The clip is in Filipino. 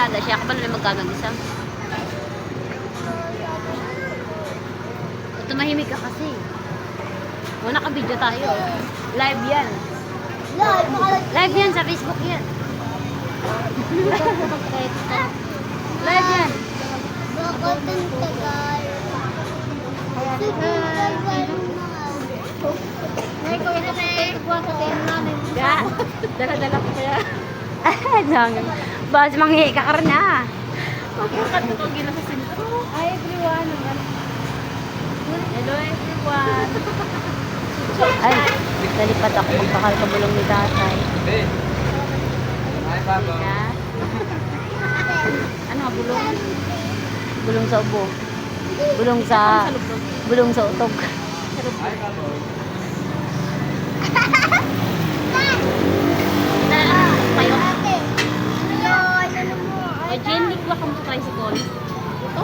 Dada siya. Ako ba naman magkagag-isa? Tumahimik ka kasi. O, naka-video tayo. Live yan. Live yan sa Facebook yan. Live yan. Dala-dala ko kaya. Jangan. Bas manghihi ka karena. Magbukat ko gina sa sintro. Hi everyone. Hello everyone. Ay, nalipat ako magpakal kabulong ni tatay. Ya. Ano nga bulong? Bulong sa ubo. Bulong sa utog. O Jen, likwa ka mo sa tricycle. Ito.